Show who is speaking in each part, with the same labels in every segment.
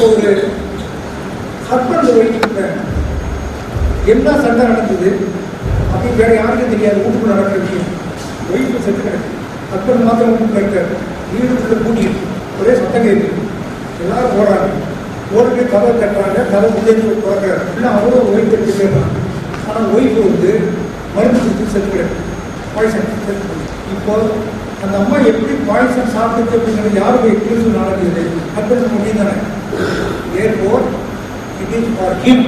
Speaker 1: ஒரு husband wife என்ன சண்டை நடக்குது அப்படின்னு வேற யாருக்கும் தெரியாது. வீட்டுக்குள்ள நடக்கிற விஷயம். ஒய்ஃபு செத்து கிடக்கு, ஹஸ்பண்ட் மாத்திரம் வீட்டுக்குள்ள இருக்காரு. வீட்டுக்குள்ள கூட்டி ஒரே சட்டம் கேட்குது. எல்லாரும் போடுறாங்க, ஓடுக்கு கதவை கட்டுறாங்க, கதை முடிஞ்சு திறக்கிறாரு. இல்லை அவரும் ஒய்ஃப் எடுத்து போயிடுறாங்க. ஆனால் ஒய்ஃபு மருந்து கொடுத்து செத்து கிடக்கு, பாய்சன் செத்து. இப்போ அந்த அம்மா எப்படி பாய்சன் சாப்பிட்டு அப்படிங்கிறது யாரும் எக்ஸ்பிரஸ் நடக்குது, ஹஸ்பண்ட் முடியும் தானே. Therefore, it is for him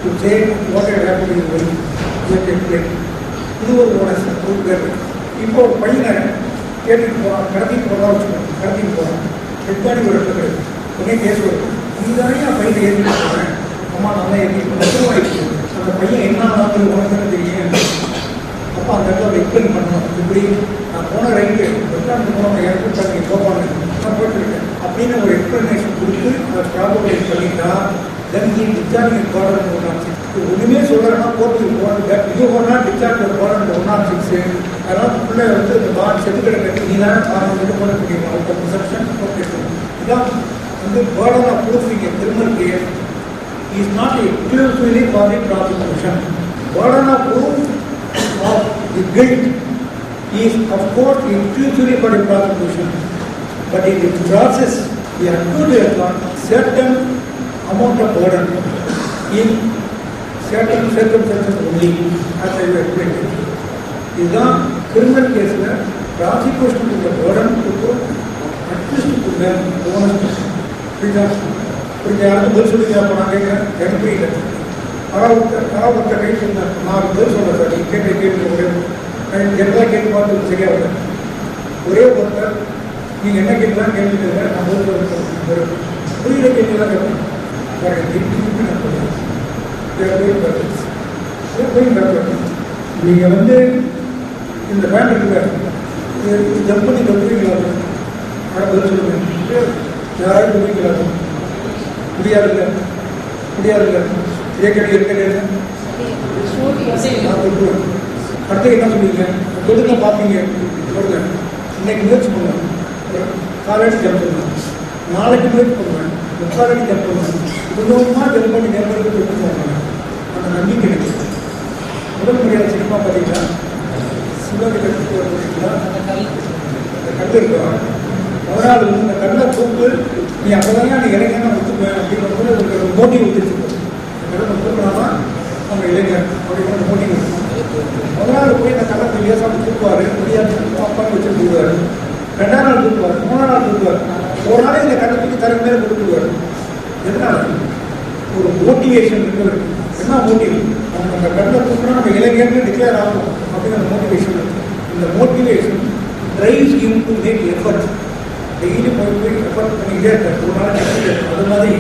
Speaker 1: to say what had happened in the world. இது ஒரு ஓனஸ் ஒரு பேர். இப்போ ஒரு பையனை கேட்டுட்டு போகிறான், கடத்திட்டு போகிறதா வச்சுக்கோங்க. கடத்திட்டு போகிறான், எட்டாடி ஒரு இடத்துல கிடையாது. உடனே கேஸ் வரும், நீ தானே என் பையனை ஏற்றிட்டு போகிறேன். அம்மா நல்லா ஏற்றிட்டு மருத்துவமாயிடுச்சு. அந்த பையன் என்ன ஆகுது உனக்குன்னு தெரியும். அப்போ அந்த இடத்துல ஒரு எக்ஸ்பிளைன் பண்ணணும். இப்படி நான் போன ரைட்டு வெள்ளாண்டு போன இடத்துக்கு தண்ணி போவாங்க, நான் போயிட்டுருக்கேன் அப்படின்னு ஒரு எக்ஸ்பிளனேஷன் கொடுத்து அதை ப்ராபர்டைஸ் பண்ணிட்டா தென் நீ டிஸ்சார்ஜ் இம்பார்ட்டன்ட் 106. ஒன்றுமே சொல்கிறேன்னா கோர்ட்டுக்கு போகிறது இது ஒன்றா டிஸ்சார்ஜ் இம்பார்ட்டன்ட் 106. அதனால் பிள்ளை இந்த பாடி செத்துக்கிட கட்டி நீ தானே காரணம் இது போட முடியும். அவங்க ரிசப்ஷன் இதான் burden of proofing a criminal case is not exclusively for the prosecution. Burden of proof of the guilt is of course exclusively for the prosecution, but in the process we have to have certain amount of burden in certain circumstances only, as I have explained. இதுதான் criminal கேஸில் ப்ராசிக்யூஷனுக்கு burden கொடுத்து at least bonus புரிஞ்ச யாருக்கும் பதில் சொல்லி அப்போ நான் கேட்குறேன், எனக்கு புரியல. ஒருத்த கை சொன்னேன், நான் பதில் சொல்கிறேன் சார், நீங்கள் கேட்டு ஒரே எல்லா கேட்டு பார்த்து சரியாக வரேன். ஒரே ஒருத்தர் நீங்கள் என்ன கேட்கலாம் கேட்டுட்டு நான் பதில் சொல்கிறேன், புரியுற கேட்டுலாம் கேட்பேன். நீங்கள் இந்த பேண்ட் இருக்குல்ல, ஜம்ப் பண்ணி கற்றுவீங்களா? ஆனால் பதில் சொல்லுங்கள், யாராவது சொல்லுவீங்களா? முடியாதுல்ல, முடியாதுல்ல. இதே கேள்வி இருக்கிறேன். அடுத்து என்ன சொல்லுவீங்க? கொடுங்க பார்ப்பீங்க, கொடுங்க. இன்னைக்கு முயற்சி பண்ணுவேன், காலடி ஜம்ப் பண்ணுவேன். நாளைக்கு முயற்சி பண்ணுவேன், 30 அடி ஜம்ப் பண்ணுவேன். கொஞ்சமாக ஜம்ப் பண்ணி நேரத்துக்கு கொடுத்துருவாங்க. அந்த நம்பிக்கை எனக்கு. முதல் முறையாக சினிமா பார்த்தீங்கன்னா சிவகை கற்றுக்கு பார்த்தீங்களா, அந்த கல் இருக்கும். அதனால் இந்த கல்லை தூக்கு, நீ அப்போ தானே நீ இறங்க நான் ஒத்துக்குவேன் அப்படிங்கிற போது ஒரு மோட்டிவ் வந்துருச்சு. ஒத்துக்கலாமா நம்ம இளைஞர் அப்படிங்கிற மோட்டிவ் இருக்கும். முதல் போய் இந்த கல்லத்தை லேசாக தூக்குவார், முடியாது அப்பான்னு வச்சு தூக்குவார். 2ஆம் நாள் தூக்குவார், 3ஆம் நாள் தூக்குவார். ஒரு நாளே இந்த கல்லை தூக்கி தர மேலே கொடுத்துருவார். எதனால? ஒரு மோட்டிவேஷன் இருக்கிறது. என்ன மோட்டிவ்? நம்ம அந்த கல்லை தூக்கினா நம்ம இளைஞர்னு டிக்ளேர் ஆகும் அப்படிங்கிற மோட்டிவேஷன் இருக்குது. இந்த motivation drives you to make effort. Daily போய் எஃபர்ட் பண்ணிக்கிட்டே இருக்காரு. ஒரு நாள் அது மாதிரி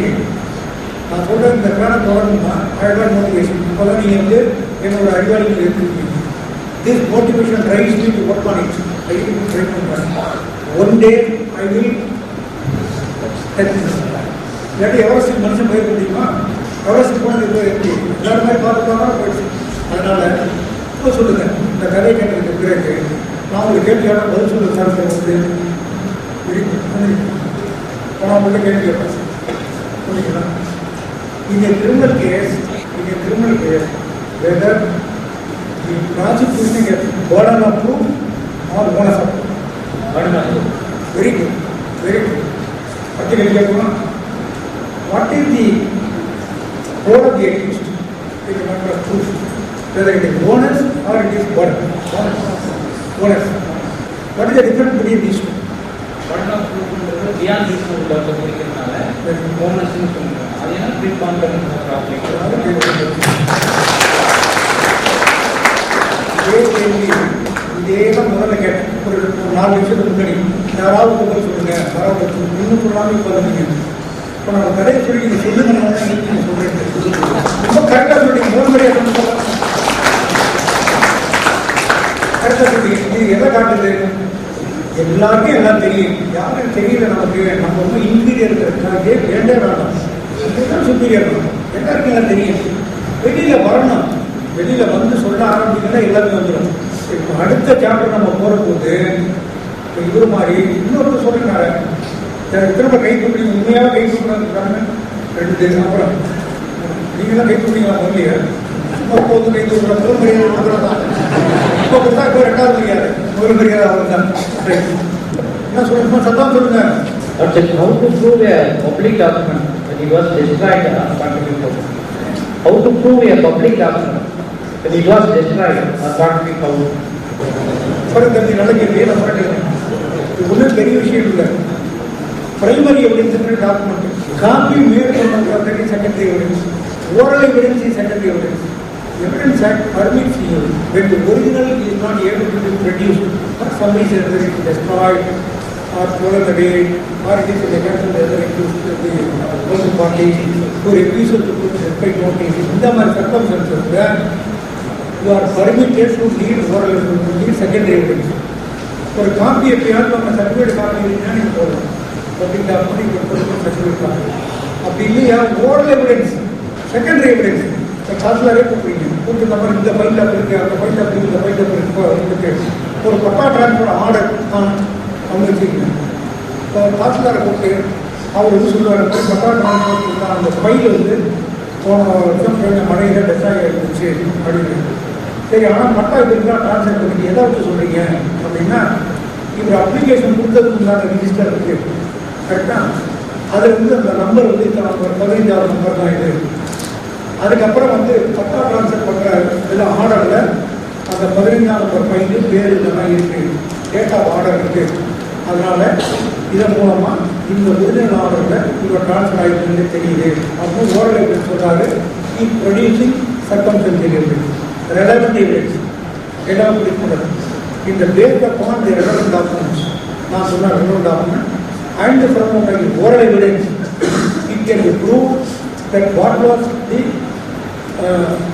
Speaker 1: நான் சொல்கிற இந்த வேலை தொடரணும்னா அழகான மோட்டிவேஷன். இப்போ தான் நீங்கள் என்னோட அறிவாளிகள் எடுத்துருக்கீங்க. This motivation drives me to work on it. Daily try பண்ணுறேன். ஒன் டே ஐ வில் இல்லாட்டி எவரெஸ்ட் மனுஷன் போயிருக்க முடியுமா? எவரெஸ்ட் போனது இப்போ எப்படி எல்லாருமே பார்த்துக்காம போயிடுச்சு. அதனால் இப்போ சொல்லுங்கள், இந்த கதை கேட்டதுக்கு பிறகு நான் உங்களுக்கு கேள்வியான பதில் சொல்ல சார் நான் உங்கள்கிட்ட கேள்வி கேட்பேன். புரியுங்களா? In a criminal case, whether the prosecution gets burden of proof or bonus of proof. Burden of proof. Very good, very good. What is the role of the accused in the matter of proof? Whether it is bonus or it is burden. Bonus. What is the difference between these two?
Speaker 2: Burden of proof is beyond reasonable doubt. Bonus is
Speaker 1: இதேதான் முதல்ல கேட்டேன். ஒரு 4 நிமிஷத்துக்கு முன்னாடி யாராவது பதில் சொல்லுங்க, யாராவது இன்னும் சொல்லாமல் பாருங்க. இப்போ நான் கதையை சொல்லி நீங்கள் சொல்லுங்க, நீங்கள் சொல்கிறேன். ரொம்ப கரெக்டாக சொல்லிங்க, முதன்முறையாக சொல்லுங்க, கரெக்டாக சொல்லிங்க. இது எதை காட்டுது? எல்லாருக்கும் எல்லாம் தெரியும். யாரும் தெரியல நமக்கு, நம்ம ரொம்ப இன்ஃபீரியர் இருக்கிறதுக்காக வேண்டே வேண்டாம். சுப்பீரியர் எல்லாருக்கும் எல்லாம் தெரியும். வெளியில் வரணும், வெளியில் வந்து சொல்ல ஆரம்பிங்கன்னா எல்லாருமே வந்துடும். இப்போ அடுத்த சாப்டர் நம்ம போகிற போது இப்போ இது மாதிரி இன்னொருத்தர் சொல்லினாரு, திரும்ப கை தூக்கி உண்மையாக கை தூக்குறாங்க 2 பேர். அப்புறம் நீங்களாம் கை தூக்கிங்களா இல்லையா? சும்மா போது கை தூக்குற முதல் மரியாதை அப்புறம் தான் இப்போ கொடுத்தா இப்போ 2வது மரியாதை, முதல் மரியாதை அவர் தான். என்ன சொல்லுங்க, சத்தம் சொல்லுங்க.
Speaker 2: How to prove a public document when it was destroyed or contributed out? How to prove a public document when it was destroyed or contributed out?
Speaker 1: பரதந்தி நடக்கிறது ஏன் பரட்டேன். இது ஒன்றும் பெரிய விஷயம் இல்லை. பிரைமரி எவிடன்ஸ் டாக்குமெண்ட், காப்பி மேற்கொண்டு secondary evidence, oral evidence is secondary evidence. Evidence Act permits you when the original is not able to be produced, or some reason whether it is destroyed or thrown away, or it is in the hands of the other accused of the person party who refuses to put respect notice. In the circumstances where you are permitted to need oral evidence, to need secondary evidence. ஒரு copy எப்பயாவது நம்ம certificate copy இல்லைன்னா நீங்கள் போகலாம். Public document certificate copy அப்படி இல்லையா, oral evidence secondary evidence. காசுலாரே கூப்பிடுங்க, கூப்பிட்டு நம்பர் இந்த ஃபைல் அப்படி இருக்கு, அந்த ஃபைல் அப்படி இந்த ஃபைல் அப்படி இருக்கு, ஒரு பட்டா டிரான்ஸ்ஃபர் ஆர்டர் அவங்க வச்சுக்கோங்க. இப்போ காசுலாரை கூப்பிட்டு அவர் வந்து சொல்லுவார், பட்டா டிரான்ஸ்ஃபர் அந்த ஃபைல் வந்து போன வருஷம் மழையில் டெஸ்டாக இருந்துச்சு அப்படின்னு. சரி, ஆனால் பட்டா இதுக்கெல்லாம் டிரான்ஸ்ஃபர் பண்ணி எதை வச்சு சொல்கிறீங்க அப்படின்னா, இவர் அப்ளிகேஷன் கொடுத்ததுக்கு உண்டான ரிஜிஸ்டர் இருக்குது கரெக்டாக, அதில் வந்து அந்த நம்பர் வந்து இப்போ நம்ம 15வது நம்பர் தான் இது. அதுக்கப்புறம் வந்து பட்டா ட்ரான்ஸ்ஃபர் பண்ணுற இதில் ஆர்டரில் அந்த 15வது நம்பர் ஃபைலு பேர் இதெல்லாம் இருக்குது, டேட் ஆஃப் ஆர்டர் இருக்குது. அதனால் இதன் மூலமாக இந்த ஒரிஜினல் ஆர்டரில் இவர் ட்ரான்ஸ்ஃபர் ஆகிடுன்னு தெரியுது அப்படின்னு ஓரல் எவிடன்ஸ் சொல்கிறாரு. Producing circumstantial evidence, relevant evidence எல்லாம் கொடுக்கிறது. இந்த based upon the relevant documents, நான் சொன்ன relevant document and from oral evidence it can be prove that what was the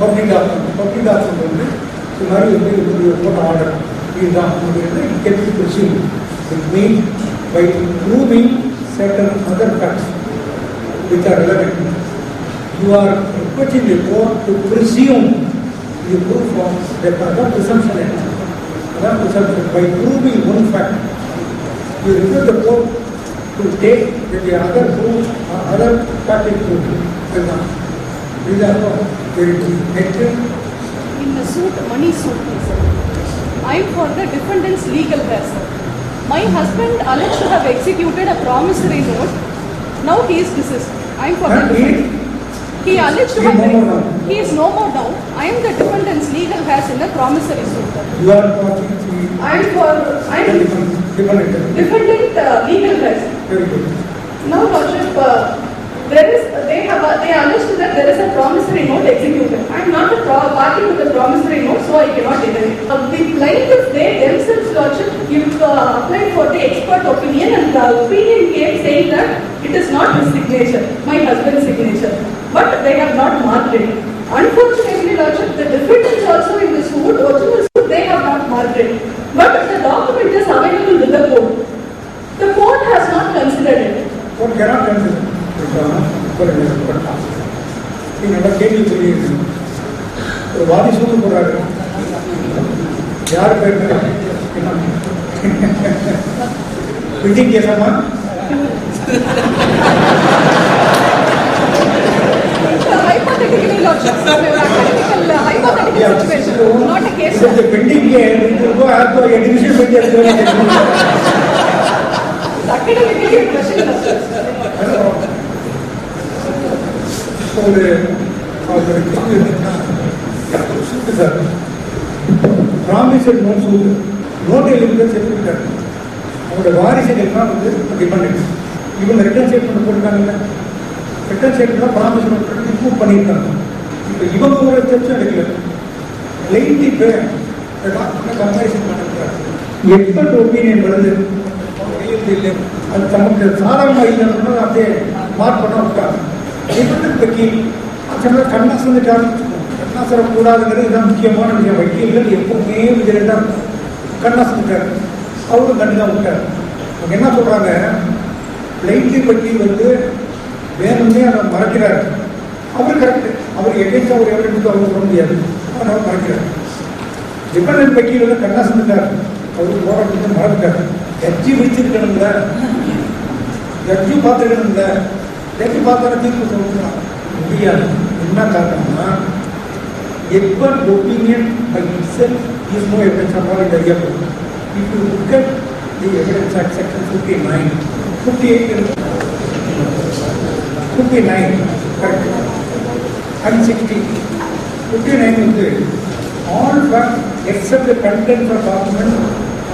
Speaker 1: public document வந்து இது மாதிரி வந்து போட்ட ஆர்டர் இதுதான் அப்படிங்கிறது it can be perceived. It mean by proving certain other facts which are relevant. You are requesting the court to presume the proof of that other presumption. Other presumption by proving one fact, you request the court to take the other proof or other fact is proved. These are very good. Next.
Speaker 3: In the suit, money suit, sir, I am for the defendant's legal heir, sir. My husband alleged to have executed a promissory note. Now he is deceased. I am for the defendant. He alleged to have. He is no more now. I am the defendant's legal heirs in the promissory suit.
Speaker 1: You are talking.
Speaker 3: I am for. I am defendant legal heirs.
Speaker 1: Very good.
Speaker 3: Now, Lordship, they alleged that there is a promissory note executed. I am not a party to the promissory note, so I cannot deny it. The plaintiffs, they themselves, Lordship, applied for the expert opinion, and the opinion came saying that it is not his signature, my husband's signature, but they have not marked it. Unfortunately, Lordship, the defendants also in the suit, original suit, they have not marked it, but the document is available with the court. The court has not considered it.
Speaker 1: Court cannot consider. நல்லா கேள்வி புரியுது. ஒரு வாதி சூழ்ந்து போடுறாரு, யார் பேர் building கேஸாமா?
Speaker 3: Hypothetically, Lordship, hypothetical situation, not a case.
Speaker 1: The building go have to a division
Speaker 3: Academically, question,
Speaker 1: ஒரு suit sir promissory note suit note எழுதி செலுத்திட்டார். அவங்களோட வாரிசுகள்லாம் வந்து டிபெண்டன்ஸ் இவங்க ரிட்டர்ன் ஸ்டேட்மெண்ட் போட்டுருக்காங்கல்ல, return statement promissory note improve பண்ணியிருக்காங்க. இப்போ இவங்க ஒரு ஸ்டெப்ஸும் எடுக்கல. லைட்டி பேர் கம்பேரிசன் பண்ணிருக்காரு. எக்ஸ்பர்ட் ஒப்பீனியன் வருது, கையெழுத்து இல்லை, அது நமக்கு சாதாரணமாக இல்லைன்னு அப்படியே மார்க் பண்ண விட்டாங்க. வக்கீல் சொன்னால் கண்ணாசந்துட்டாரு, கண்ணாசரக்கூடாதுங்கிறது இதுதான் முக்கியமான விஷயம். வக்கீல்கள் எப்பவுமே விஜயதான் கண்ணாசந்துட்டார், அவரும் கண்டு தான் விட்டார். அவங்க என்ன சொல்கிறாங்க, லைட்லி வக்கீல் வந்து வேணும்னே அதை மறைக்கிறார். அவர் கரெக்டு, அவர் எகைன்ஸ்ட் அவர் எவ்வளோ அவர் சொல்ல முடியாது, அவர் மறைக்கிறார். டிபெண்டன்ட் வக்கீல் வந்து கண்ணாசந்துட்டார், அவருக்கு போராட்டத்தை மறந்துட்டார். ஜட்ஜி விழிச்சிருக்கணுங்கள, ஜட்ஜு பார்த்துக்கணும்ல, ஜட்ஜு பார்த்தா தீர்ப்பு சொல்லலாம் முடியாது. என்ன காரணம்னா expert opinion by itself is no evidence at all in the area. If you look at the evidence at section 59, 58 correct, and 60, 59 is there. All facts except the contents of document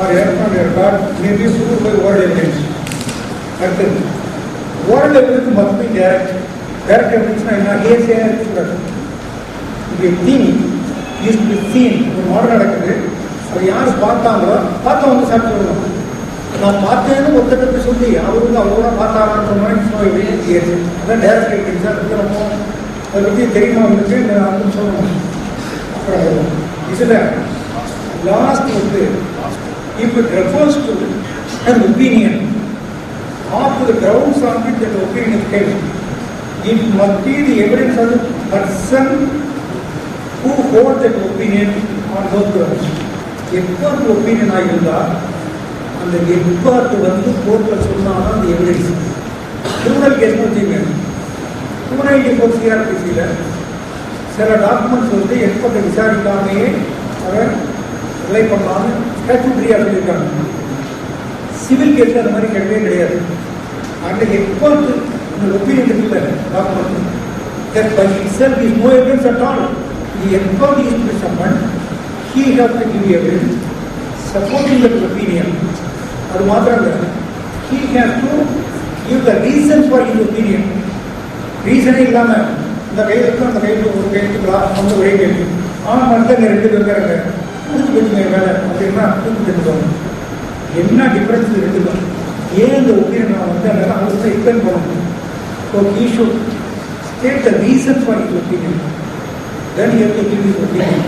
Speaker 1: or electronic record may be proved by oral evidence. Correct. Oral evidence must be direct. Direct evidence is not hearsay. The thing is to be seen. ஒரு model நடக்குது, அது யார் பார்த்தாங்களோ பார்த்தவங்க சாப்பிட்டு சொல்லணும். நான் பார்த்தேன்னு ஒருத்தருக்கு சொல்லி அவருக்கு அவரோட பார்த்தாங்கன்னு சொன்னாங்க. அதான் டேரக்ட் எவிடன்ஸ். அதுக்கு நம்ம அதை பற்றி தெரியுமா வந்துட்டு அப்படின்னு சொல்லணும். அப்புறம் இதில் லாஸ்ட் வந்து if it refers to an opinion or to the grounds on which that opinion is held, it must be the evidence of the person who hold that opinion on those grounds. Expert opinion இருந்தால் அந்த expert வந்து கோர்ட்டில் சொன்னாலும் அந்த evidence. Criminal case வச்சுங்க, 294 CRPCயில் சில documents வந்து எக்ஸ்பர்ட்டை விசாரிக்காமையே அவன் ரிலை பண்ணாலும் ஸ்டாச்சுட்டரியாக சொல்லியிருக்காங்க. சிவில் கேஸில் அந்த மாதிரி கிடையவே கிடையாது. அந்த எக்ஸ்பர்ட் இந்த ஒப்பீனியன் இருக்குல்ல document, that by itself is no evidence at all. The expert is to be summoned, he has to give evidence supporting that opinion. அது மாத்திரம் இல்லை, he has to give the reasons for his opinion. ரீசனே இல்லாமல் இந்த கையெழுத்து அந்த கையெழுத்து ஒரு கையெழுத்துக்கலாம் அந்த ஒரே கையெழுத்து ஆனால் மற்ற ரெண்டு வெவ்வேறு கொடுத்து வச்சுங்க வேலை அப்படின்னா தூக்கி தெரிஞ்சுக்கோங்க. என்ன டிஃப்ரென்ஸ் இருக்குதான், ஏன் இந்த ஒப்பீனியன் நான் வந்து அதனால் அவங்க தான் எக்ஸ்பிளைன் பண்ணணும். So he should state the reasons for his opinion. Then he has to give his opinion.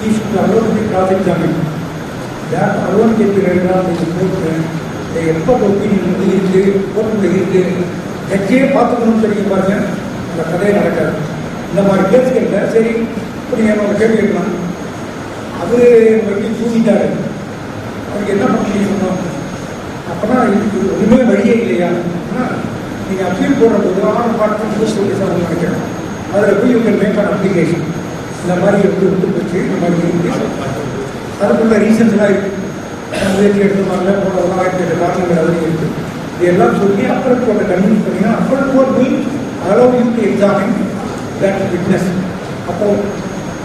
Speaker 1: He should alone be cross-examined. That alone can be read out in the court. The expert opinion வந்து இருக்கு, கோர்ட்டில் இருக்கு, ஜட்ஜே பார்த்துக்கணும்னு சொல்லி பாருங்க, அந்த கதையை நடக்காது. இந்த மாதிரி கேஸ்களில் சரி இப்போ நீங்கள் என்னோட கேள்வி கேட்கலாம், அவர் எப்படி தூங்கிட்டாரு, அவருக்கு என்ன பண்ண சொன்னோம் அப்போனா இதுக்கு ஒன்றுமே வழியே இல்லையா அப்படின்னா நீங்கள் அப்பீல் போடுறபோது ஆன் பார்த்து சொல்லி சார் நினைக்கிறேன். அதில் போய் இவங்க மேக் ஆன் அப்ளிகேஷன் இந்த மாதிரி எப்படி விட்டு போச்சு இந்த மாதிரி இருக்குது, அதுக்குள்ள ரீசன்ஸ்லாம் இருக்குது, முயற்சி எடுத்துமாங்க போனதெல்லாம் 1008 காரணங்கள் அதில் இருக்குது. இதெல்லாம் சொல்லி அப்புறம் போட்ட கன்வின்ஸ் பண்ணிங்கன்னா அப்புறம் கோர்ட் போய் allow you to examine that witness. அப்போது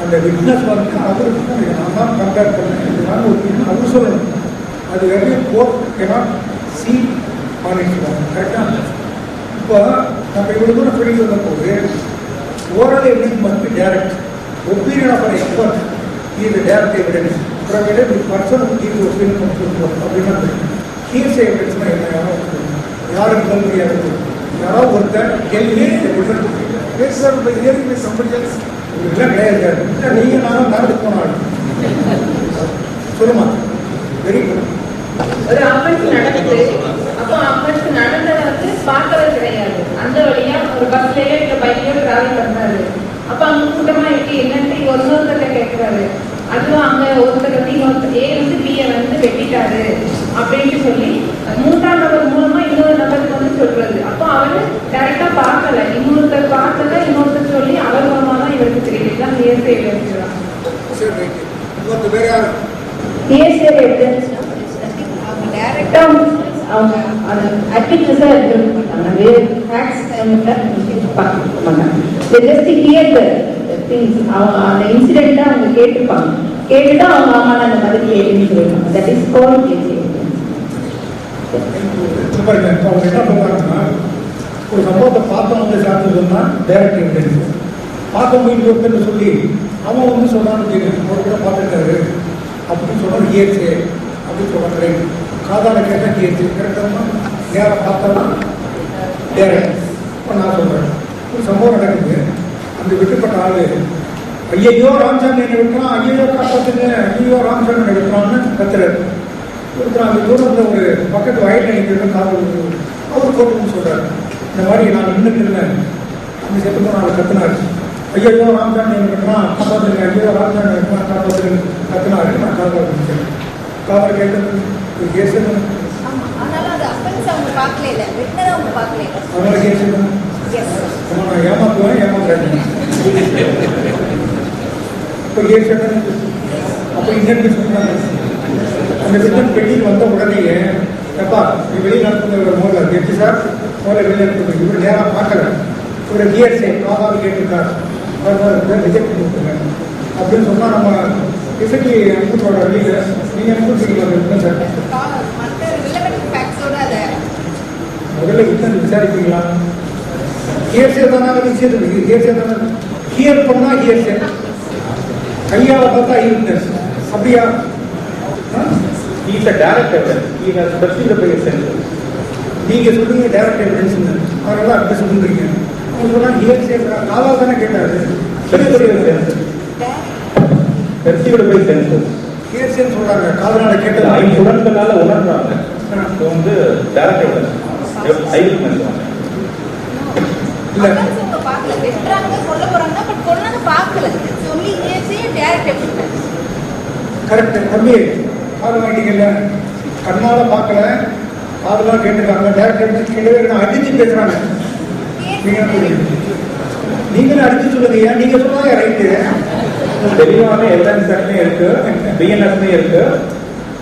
Speaker 1: அந்த விட்னஸ் வந்து அவருக்கு நான் தான் கம்பேர் பண்ணேன் இதனால ஒரு அவர் சொல்லணும். அது வெறும் court cannot see on its own. கரெக்டாக இப்போ நம்ம இவ்வளோ தூரம் சொல்லி வந்த போது oral evidence must be direct. Opinion of an expert இது டைரக்ட் எவிடன்ஸ். அப்புறம் ஒரு பர்சன் இது ஒப்பீனியன் சொல்லுவோம் அப்படின்னா ஹீர்ஸ் எவிடன்ஸ்னால் என்ன, யாரும் சொல்ல முடியாது. யாராவது ஒருத்தர் கேள்வி இதெல்லாம் கிடையாது. நீங்கள் நானும் நடந்து போனாலும் சொல்லுமா வெரி குட்.
Speaker 4: ஒரு அம்மனுக்கு நடக்குது, அப்போ அம்மனுக்கு நடந்ததை வந்து பார்க்கறது கிடையாது. அந்த வழியா ஒரு பஸ்லயோ இல்ல பைக்லயோ டிராவல் பண்றாரு. அப்ப அங்க கூட்டமா இருக்கு என்னன்னு ஒருத்தர்கிட்ட கேட்கிறாரு. அதுவும் அங்க ஒருத்தர் வந்து இன்னொருத்தர் ஏ வந்து பியை வந்து வெட்டிட்டாரு அப்படின்னு சொல்லி 3ஆம் நபர் மூலமா இன்னொரு நபருக்கு வந்து சொல்றது. அப்போ அவரு டைரக்டா பார்க்கல, இன்னொருத்தர் பார்க்கல, இன்னொருத்தர் சொல்லி அவர் மூலமா தான் இவருக்கு தெரியுது. இதுதான் ஹியர்சே எவிடன்ஸ். ஹியர்சே எவிடன்ஸ் டைரக்டா அவங்க அந்த அட்மிஷன்ஸா எடுத்துக்க மாட்டாங்க, வேறு ஃபேக்ட்ஸ் பார்க்க மாட்டாங்க. ஜஸ்ட் ஹியர் தி திங்ஸ், அவங்க அந்த இன்சிடென்ட்டை அவங்க கேட்டுப்பாங்க, கேட்டுட்டு அவங்க ஆமாம் அந்த மாதிரி கேட்டுன்னு சொல்லுவாங்க. That is called hearsay evidence.
Speaker 1: அவங்க என்ன பண்ணுறாங்கன்னா ஒரு சம்பவத்தை பார்த்தவங்க சார்ந்து சொன்னால் டைரக்ட் எவிடன்ஸ், பார்த்தவங்க இன்னொருத்தர் சொல்லி அவன் வந்து சொன்னான்னு கேட்குறேன் ஒரு கூட பார்த்துருக்காரு அப்படின்னு சொன்னால் ஹியர்சே அப்படின்னு சொல்கிறாங்க. காதால கேட்டால் ஹியர்சே கரெக்டாக நேராக பார்த்தோம்னா டைரக்ட். இப்போ நான் சொல்கிறேன் ஒரு சம்பவம் நடக்குது, அந்த விட்டுப்பட்ட ஆள் ஐயோ ராமசாமி என்ன விட்டுறான், ஐயோ காப்பாற்றுங்க, ஐயோ ராமசாமி என்ன விட்டுறான்னு கத்துறாரு. ஒருத்தர் அந்த தூரத்தில் ஒரு பக்கத்து வயலில் நிற்கிறது காவல் அவர் கோர்ட்டுன்னு சொல்கிறார். இந்த மாதிரி நான் நின்றுட்டு இருந்தேன், அந்த செத்து போன ஆள் கத்துனாரு, ஐயோ ராமசாமி என்ன விட்டுறான் காப்பாற்றுங்க, ஐயோ ராமசாமி விட்டுறான் காப்பாற்றுங்க கத்துனாரு. நான் காவல் காவல் கேட்டது கேஸ்
Speaker 3: ஆனாலும் அது அப்பன்ஸ் அவங்க
Speaker 5: பார்க்கல இல்லை, ரிட்டனாக அவங்க பார்க்கல.
Speaker 1: அதனால கேஸ்
Speaker 5: எஸ்.
Speaker 1: நான் ஏமாத்துவேன், ஏமாத்துறேன். இப்போ கேஸ் அப்போ இன்னொரு சொன்னாங்க, அந்த ரிட்டன் பெட்டிங் வந்த உடனேயே எப்பா நீ வெளியில் நடத்துகிற மோதல் எப்படி சார் மோதல் வெளியில் நடத்துங்க, இவர் நேராக பார்க்கல, ஒரு ஹியர்ஸே ஆதார் கேட்டிருக்கார், அதனால ரிஜெக்ட் கொடுத்துருங்க அப்படின்னு சொன்னால் நம்ம இசைக்கு அனுப்பிச்சோட வெளியில் நீங்கள் அனுப்பிச்சிருக்கீங்களா சார்?
Speaker 5: மற்ற ரிலவெண்ட் ஃபேக்ட்ஸோட அதை
Speaker 1: முதல்ல இன்னும் விசாரிப்பீங்களா? ஹியர்ஸே தானே விஷயத்துக்கு ஹியர்ஸே தானே, ஹியர் பண்ணால் ஹியர்ஸே, கையால் பார்த்தா ஐவிட்னஸ் அப்படியா?
Speaker 2: He is a direct evidence. He has perceived by his senses.
Speaker 1: நீங்கள் சொல்லுங்க டைரக்ட் எவிடன்ஸ், அதனால அப்படி சொல்லுறீங்க. அவங்க சொன்னால் ஹியர்ஸே காலால் தானே கேட்டாரு,
Speaker 2: Perceived by senses.
Speaker 1: ஹியர்ஸேன்னு சொல்கிறாங்க, காதலால் கேட்டது
Speaker 2: ஐம்புலன்களால உணர்றாங்க. இது வந்து direct evidence. Eyewitness.
Speaker 1: இல்லை
Speaker 5: அவங்க பார்க்கல, வெட்டுறாங்க கொல்ல போறாங்கன்னா பட் கொன்னது பார்க்கல, சொல்லி டேரக்ட் எவிடன்ஸ்.
Speaker 1: கரெக்டு தம்பி, காதல் வாங்கிட்டீங்கல்ல, கண்ணால் பார்க்கல காதலாக கேட்டுருக்காங்க, டைரக்ட் எவிடன்ஸ் கேட்கவே அடித்து பேசுகிறாங்க. நீங்களும் அடித்து சொல்லுங்க, ஏன் நீங்கள் சொன்னாங்க ரைட்டு.
Speaker 2: தெளிவான எவிடன்ஸ் இருக்கு, டிஎன்எஸ்மே இருக்கு.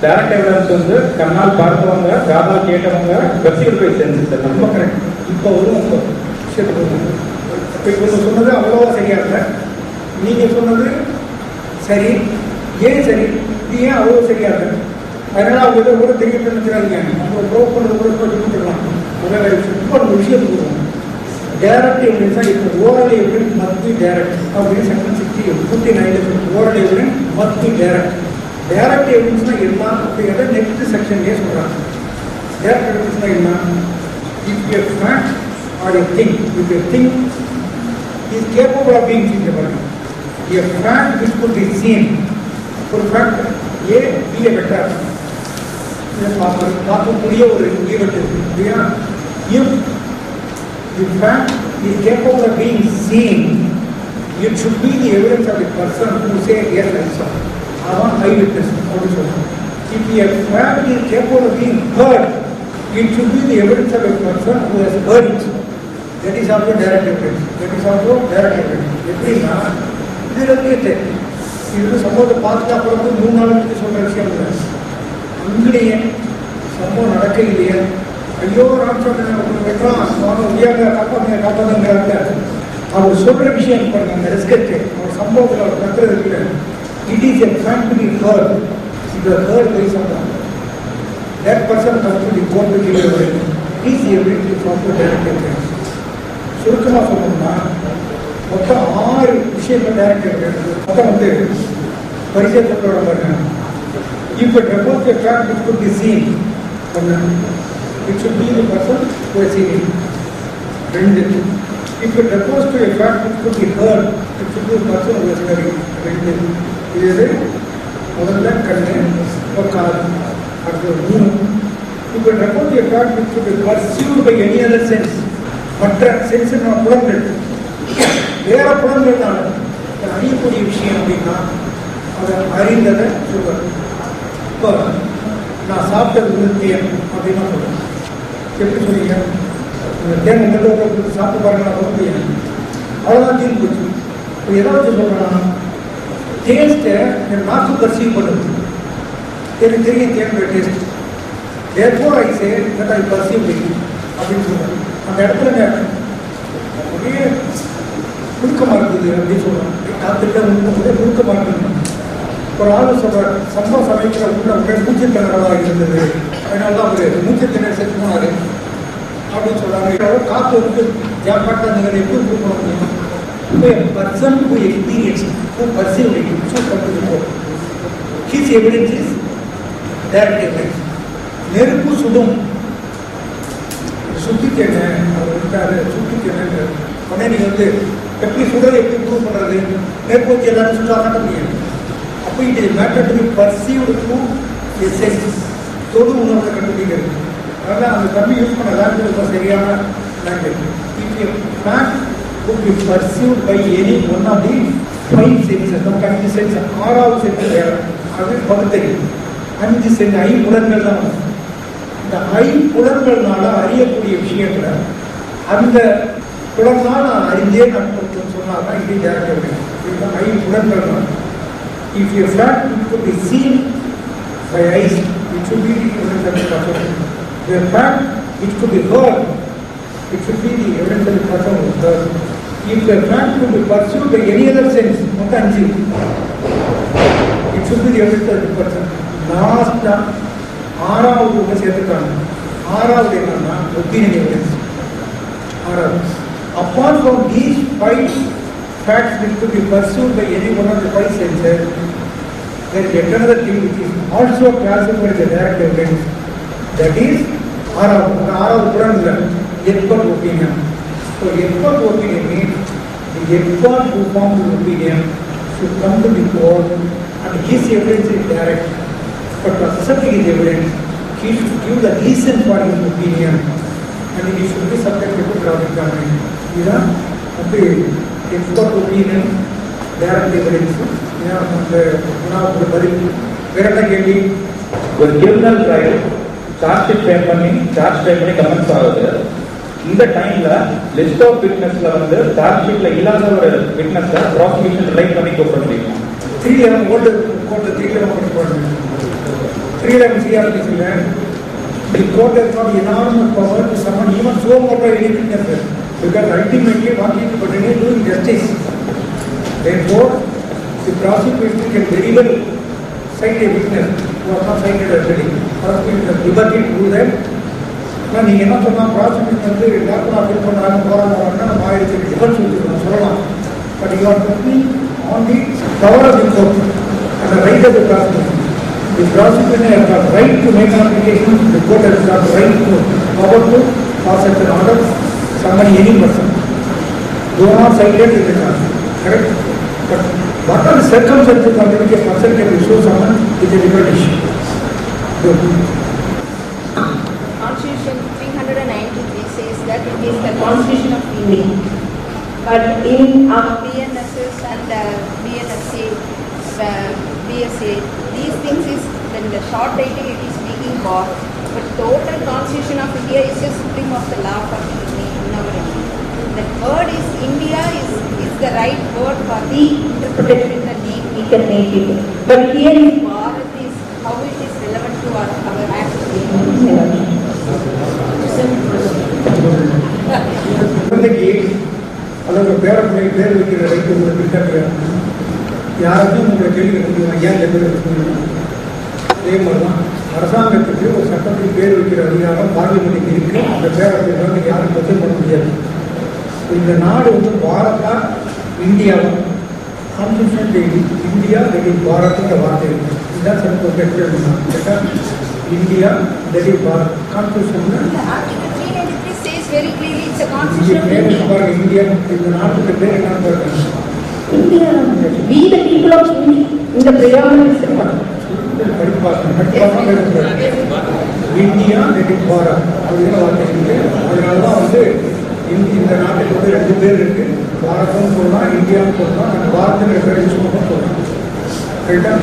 Speaker 2: டைரக்ட் எவிடன்ஸ் வந்து கண்ணால் பார்த்தவங்க, காதால் கேட்டவங்க, பெர்சீவ்ட் பை சென்சஸ்.
Speaker 1: ரொம்ப கரெக்ட். இப்போ வரும் உங்க விஷயத்துக்கு வருது. இப்போ இவங்க சொன்னது அவ்வளோவா சரியா இல்லை, நீங்கள் சொன்னது சரி. ஏன் சரி, இது ஏன் அவ்வளோ சரியா இல்லை? அதனால அவங்க இதை கூட தெரியும் நினைக்கிறாங்க, அவங்க ப்ரோவ் பண்ணுறது கூட கொஞ்சம் கொடுத்துடலாம். முதல்ல இப்போ நம்ம விஷயத்துக்கு வருவோம். டைரக்ட் எவிடன்ஸாக இப்போ ஓரல் எவிடன்ஸ் மத்து டைரக்ட் அப்படின்னு செக்ஷன் 59 ஓரல் எவிடன்ஸ் மத்து டைரக்ட். டைரக்ட் எவிடன்ஸ்னால் என்ன அப்படிங்கிறத நெக்ஸ்ட் செக்ஷன்லேயே சொல்கிறாங்க. டைரக்ட் எவிடன்ஸ்னால் என்ன? If a fact or a thing, if a thing is capable of being seen, a fact which could be seen. ஒரு ஃபேக்ட் ஏ பிஏ வெட்டார், இதை பார்க்கக்கூடிய ஒரு ஈவெண்ட் இருக்கு இல்லையா? If the fact is capable of being seen, it should be the evidence of the person who say yes I saw. I want eyewitness. If a fact is capable of being heard, it should be the evidence of a person who has heard it. That is also direct evidence. That is also direct evidence. எப்படின்னா இது இருக்கு, இது சம்பவத்தை பார்த்துட்டு அப்புறம் வந்து 3 நாளுக்கு சொல்கிற விஷயம் இல்லை. அங்கேயே சம்பவம் நடக்கையிலேயே ஐயோ ராமச்சந்திரன் வெட்டுறான், அவங்க உயர்ந்த காப்பாதுங்கிறாங்க. அவர் சொல்கிற விஷயம் பாருங்க, அந்த ரெஸ்கெட்டு அவர் சம்பவத்தில் அவர் கத்துறது இல்லை. It is a fact to be heard. இந்த ஹர்ட் பை சம்பவம் that person comes to the court to give evidence. Is evidence from the direct evidence. சுருக்கமாக சொல்லணும்னா மொத்தம் 6 விஷயங்கள் டைரக்ட் எவிடன்ஸ். மொத்தம் வந்து பரிசயத்தை பாருங்க. இப்போ depose a fact which could be seen, it should be the person who has seen it. Two, if it refers to a fact which could be heard, it should be the person who has heard it. இது முதல்ல கண்ணு ஒரு காது. அடுத்தது 3, if it refers to a fact which could be perceived by any other sense, மற்ற sense புலன்கள் வேற புலன்கள் தான் அறியக்கூடிய விஷயம் அப்படின்னா அதை அறிந்ததை சொல்வது. இப்போ நான் சாப்பிட்டது வந்து தேன் அப்படின்னா சொல்லுவேன். எப்படி சொன்னீங்க? அந்த தேன் உங்கள்கிட்ட சாப்பிட்டு பாருங்க, நான் சொல்ல முடியாது, அவ்வளோதான் தீர்ந்து போச்சு. இப்போ எதை வச்சு சொல்கிறேன்னா டேஸ்ட்டை என் நாக்கு பர்சீவ் பண்ணுது. எனக்கு தெரியும் தேனுடைய taste, therefore I say that I perceive it அப்படின்னு சொல்கிறேன். அந்த இடத்துல அப்படியே நுணுக்கமாக இருக்குது அப்படின்னு சொல்கிறேன். காத்துக்கிட்ட நுணுக்கமாக இருக்குது. ஒரு ஆள் சொல்கிறார், சம்பவம் சமைக்கிற உள்ள உடனே மூச்சு திணறலாக இருந்தது, அதனால தான் அவர் மூச்சு திணறல் செத்து போனார் அப்படின்னு சொல்கிறாங்க. காற்று வந்து ஜாப்பாட்டு அந்த எப்படி கொடுக்க முடியும்? இப்போ person who experience who perceive it சூஸ் பண்ணுறது his evidence is direct evidence. நெருப்பு சுடும், சுத்திக்கேங்க அவர் விட்டாரு, சுத்திக்கேங்க உடனே நீங்கள் வந்து எப்படி சுடலை எப்படி ப்ரூவ் பண்ணுறது? நெருப்பு வச்சு எல்லாரும் சுற்றா காட்ட முடியாது. அப்போ it is matter to be perceived through a sense. தொடு உணர்வை கண்டுபிடிக்கிறது. அதனால் அந்த தம்பி யூஸ் பண்ண லாங்குவேஜ் ரொம்ப சரியான language. If a fact would be perceived by any one of the 5 senses. நமக்கு 5 சென்ஸ், 6வது சென்ஸ் வேறு, அது பகுத்தறிவு. 5 சென்ஸ் ஐம்புலன்கள் தான் வரும். இந்த ஐம்புலன்கள்னால அறியக்கூடிய விஷயங்களை அந்த புலனால் நான் அறிந்தே நான் சொன்னால் தான் இது டேரக்ட் எவிடன்ஸ். இதுதான் ஐம்புலன்கள்னால. If a fact could be seen by eyes, it should be the evidence of the person. The fact which could be heard, it should be the evidence of the person who heard. If the fact could be perceived by any other sense, it should be the evidence of the person. Last, ஆறாவது ஒன்று சேர்த்துக்காங்க. ஆறாவது என்னன்னா opinion evidence. ஆறாவது, apart from these 5 facts which could be pursued by any one of the 5 senses, there is yet another thing which is also classified as a direct evidence. That is ஆறாவது புலன்ல expert opinion. So expert opinion means the expert who forms the opinion should come to the court and his evidence is direct. But accepting his evidence, he should give the reason for his opinion and he should be subjected to cross-examination. இதுதான் வந்து expert opinion, direct evidence. அந்த உணவுக்கு பதில் வேற என்ன கேள்வி?
Speaker 2: ஒரு criminal trial charge sheet பண்ணி கமெண்ட்ஸ் ஆகுது. இந்த டைம்ல லிஸ்ட் ஆஃப் விட்னஸ்ல வந்து சார்ஜ் ஷீட்ல இல்லாத ஒரு விட்னஸை ப்ராசிக்யூஷன் ரிலைட் பண்ணி கூப்பிட முடியுமா?
Speaker 1: 311 கோர்ட் 311 கோர்ட் 311 CRPC ல the court has got enormous power to summon even so much any witnesses, because ultimately what is doing justice. Therefore, the prosecution can very well cite a witness who was not cited already. Prosecution has liberty to do that. ஆனால் நீங்கள் என்ன சொன்னால் prosecution வந்து doctor appeal பண்ணுறாங்க போகிறாங்கன்னா நம்ம ஆயிரத்தி defence சொல்லலாம். But you are talking on the power of the court and the right of the prosecution. The prosecutor has got right to make an application. The court has got right to power to pass such an order, summon any person. Do not cited in the charge. Correct? But what are the circumstances under which a person can issue summon is a different issue.
Speaker 5: Constitution 393 says that it is the Constitution of India. But in BNSS and BNSA, BSA, these things is when the short writing it is speaking for, but total Constitution of India is just supreme of the law for the word is India is the right word for the interpretation in the name we can make it. But here is Bharat is how it is relevant to our act.
Speaker 1: குழந்தைக்கு அல்லது பேரப்பிள்ளை பேர் வைக்கிற right உங்களுக்கு இருக்காங்க. யாருக்கும் உங்களை கேள்வி முடியும் ஏன் பேர் வைக்கணும். அதே மாதிரி தான் அரசாங்கத்துக்கு ஒரு சட்டத்துக்கு பேர் வைக்கிற அதிகாரம் பார்லிமெண்ட்டுக்கு இருக்கு. அந்த பேரப்பிள்ளை வந்து யாரும் கொஸ்டின் பண்ண முடியாது. இந்த நாடு வந்து பாரதா இந்தியாவா கான்ஸ்டியூஷன் இந்தியா தட் இஸ் பாரத்ங்கிற வார்த்தை இருக்கு. இதுதான் சட்டம் கேட்டா India that is Bharat constitution
Speaker 5: Very clearly it's a constitution.
Speaker 1: India, இந்த நாட்டுக்கு பேர் என்ன பாருங்க.
Speaker 3: India, we the people of India in the predominant
Speaker 1: India that is Bharat அப்படின்னு வார்த்தை இருக்கு. அதனால தான் வந்து இந்த நாட்டுக்கு வந்து 2 பேர் இருக்கு. பாரதம் சொல்லலாம், இந்தியாவும் சொல்லலாம். பாரத்துங்கிற பேர் சொல்லலாம். கரெக்டா?